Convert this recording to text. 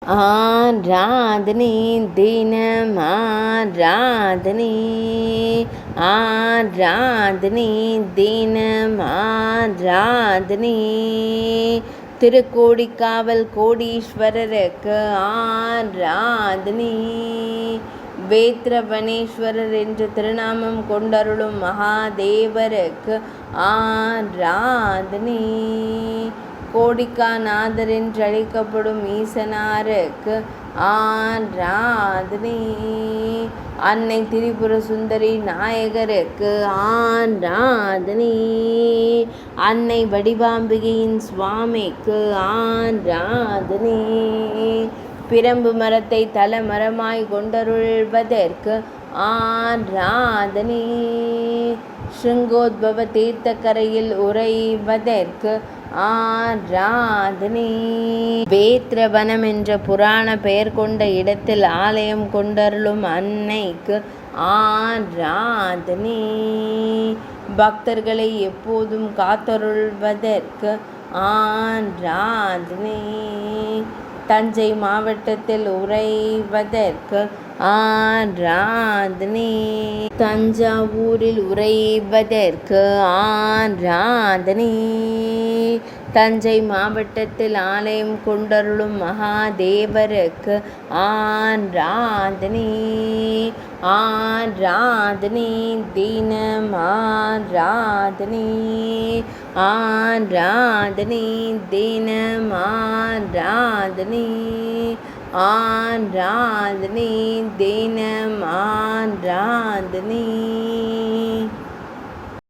ஆராதனை தினம் ஆராதனை ஆராதனை தினம் ஆராதனை திருக்கோடிக்காவல் கோடீஸ்வரருக்கு ஆராதனை வேத்ரவனேஸ்வரர் என்று திருநாமம் கொண்டருளும் மகாதேவருக்கு ஆராதனை கோடிக்காநாதர் என்று அழைக்கப்படும் ஈசனாருக்கு ஆராதனை அன்னை திரிபுர சுந்தரி நாயகருக்கு ஆராதனை அன்னை வடிவாம்பிகையின் சுவாமிக்கு ஆராதனை பிரம்பு மரத்தை தலமரமாய் கொண்டருள்வதற்கு ஆராதனை ஸ்ருங்கோத்பவ தீர்த்தக்கரையில் உறைவதற்கு ஆராதனை வேத்ரவனம் என்ற புராண பெயர் கொண்ட இடத்தில் ஆலயம் கொண்டருளும் அன்னைக்கு ஆராதனை பக்தர்களை எப்போதும் காத்தருள்வதற்கு ஆராதனை தஞ்சை மாவட்டத்தில் உறைவதற்கு ஆராதனை தஞ்சாவூரில் உறைவதற்கு ஆராதனை தஞ்சை மாவட்டத்தில் ஆலயம் கொண்டருளும் மகாதேவருக்கு ஆராதனை ஆராதனை தினம் ஆராதனை ஆராதனை தினம் ஆராதனை ஆராதனை தினம் ஆராதனை